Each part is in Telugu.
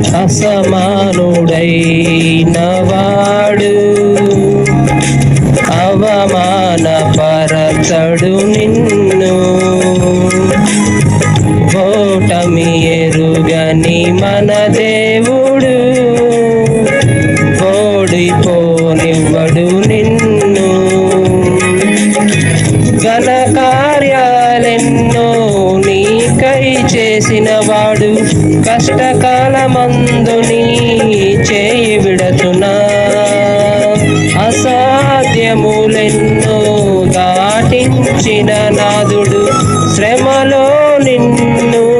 అసమానుడైన వాడు అవమానపరచడు నిన్ను. ఓటమి ఎరుగని మన దేవుడు ఓడిపోనివ్వడు నిన్ను. ఘన కార్యాలెన్నో నీకై చేసిన వాడు కష్టకాలమందు నీ చేయి విడచునా. అసాధ్యములెన్నో దాటించిన నాదుడు శ్రమలో నిన్ను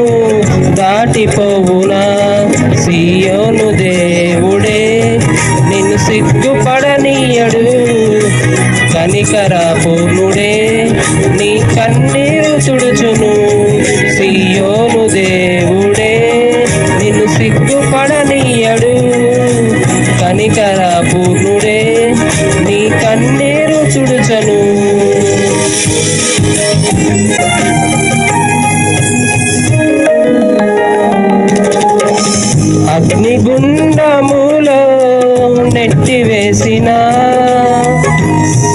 దాటిపోవునా. సియోను దేవుడే నిన్ను సిగ్గుపడనీయడు. కనికర పూర్ణుడే నీ కన్నీరు తుడుచును. సియోను దేవుడే నిన్ను సిగ్గుపడనీయడు. కనికర పూర్ణుడే నీ కన్నీరు తుడుచను. అగ్నిగుండములో నెట్టివేసిన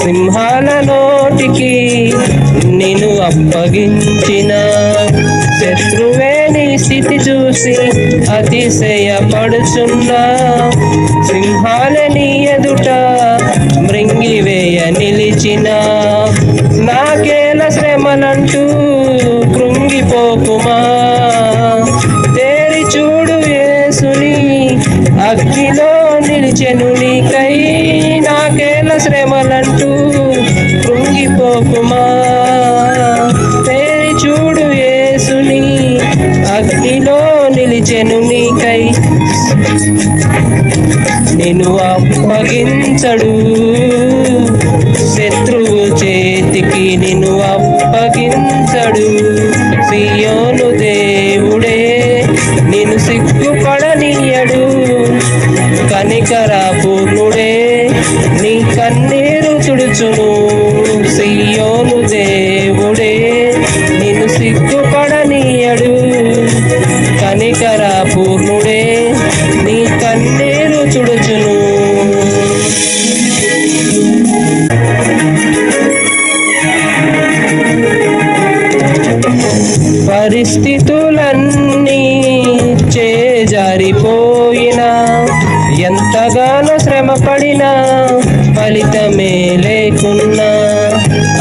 సింహాల నోటికి నిన్ను అప్పగించిన శత్రువే నీ స్థితి చూసి అతిశయపడుచున్నా. సింహాల నీ ఎదుట మృంగివేయ నిలిచిన నాకేల శ్రమలంటూ కృంగిపోకుమా. తేరి చూడు యేసుని అగ్నిలో నిలిచెను నీకై. నాకేల శ్రమలంటూ కృంగిపోకుమా. తేరి చూడు యేసుని అగ్నిలో నిలిచెను నీకై. నిన్ను అప్పగించడు శత్రువు చేతికి నిన్ను అప్పగించడు. సియోను దేవుడే నిన్ను సిగ్గుపడనీయడు. కనికర పూర్ణుడే నీ కన్నీరు తుడుచును. సియోను దేవుడే నిన్ను సిగ్గుపడనీయడు. కనికర పూర్ణుడే నీ కన్నీరు తుడుచును. పరిస్థితులన్నీ చేజారిపోయినా ఎంతగానో శ్రమపడినా ఫలితమే లేకున్నా.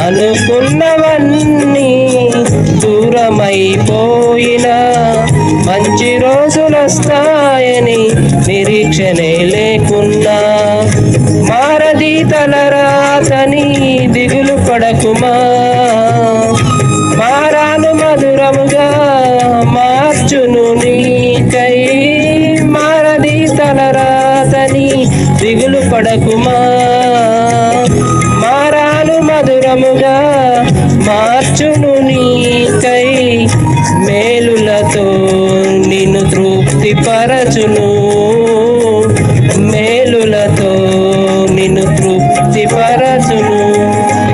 అనుకున్నవన్నీ దూరమైపోయినా మంచి రోజులొస్తాయని నిరీక్షణే లేకున్నా. మారది తలరాతని దిగులు పడకుమా. మారాను మధురముగా మార్చును నీకై. మారది తలరాతని దిగులు పడకుమా. మారాను మధురముగా మార్చును నీకై. మేలులతో నిన్ను తృప్తిపరచును. మేలులతో నిన్ను తృప్తిపరచును.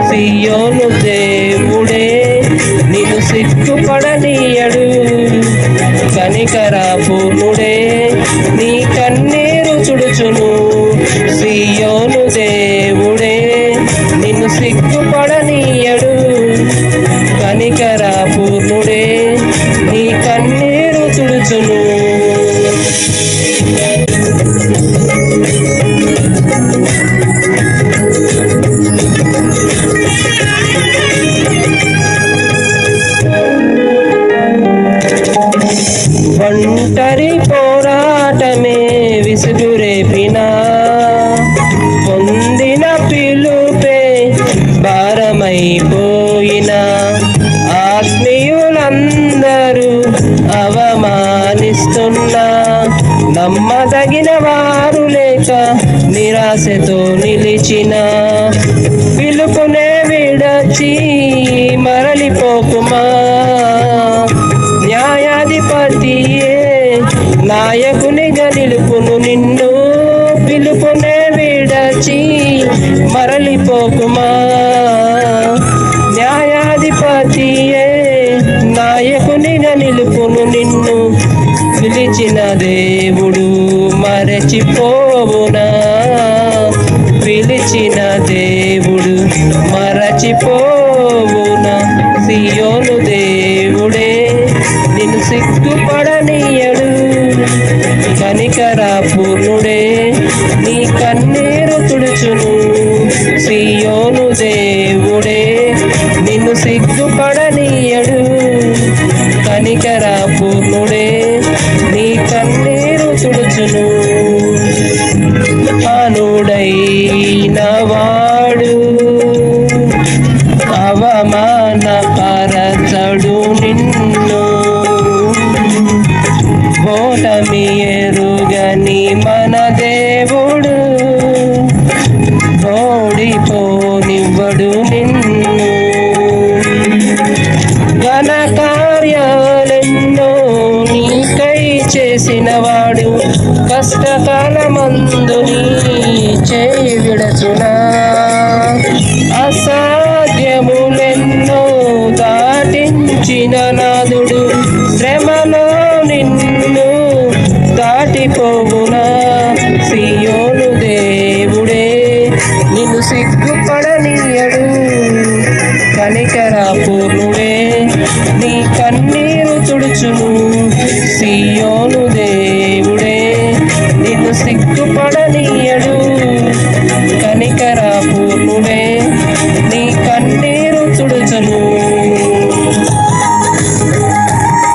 సియోను దేవుడే నిన్ను సిగ్గుపడనీయడు. కనికర పూర్ణుడే నీ కన్నీరు తుడుచును. సియోను దేవుడే నిన్ను సిగ్గుపడనీయడు. కనికర పూర్ణుడే నీ కన్నీరు తుడుచును. ఒంటరి పోరాటమే విసుగురేపినా పొందిన పిలుపే భారమైపోయినా. ఆత్మీయులందరూ అవమానిస్తున్నా. నమ్మదగిన వారు లేక నిరాశతో నిలిచిన. పిలుపునే విడచి మరలిపోకుమా. న్యాయాధిపతియే నాయకునిగా నిలుపును నిన్ను. పిలుపునే విడచి మరలిపోకుమా. న్యాయాధిపతియే నాయకునిగా నిలుపును నిన్ను. పిలిచిన దేవుడు మరచిపోవునా? పిలిచిన దేవుడు మరచిపోవునా? సియోను దేవుడే నిన్ను సిగ్గుపడనీయడు. కనికర పూర్ణుడే నీ కన్నీరు తుడుచును. సియోను దేవుడే నిన్ను సిగ్గుపడనీయడు. కనికర పూర్ణుడే నీ కన్నీరు తుడుచును. అనుడైన వాడు అవమానపరచడు నిన్ను. ఓటమి ఎరుగని మన దేవుడు ఓడిపోనివ్వడు నిన్ను. ఘన కార్యాలెన్నో నీకై చేసినవాడు కష్టకాలమందు నీ చేయి విడచునా? అసాధ్యములెన్నో దాటించిన నాదుడు శ్రమలో నిన్ను దాటిపోవునా? సియోను దేవుడే నిన్ను సిగ్గుపడనీయడు. కనికర పూర్ణుడే నీ కన్నీరు తుడుచును. సియోను దేవుడే నిన్ను సిగ్గుపడని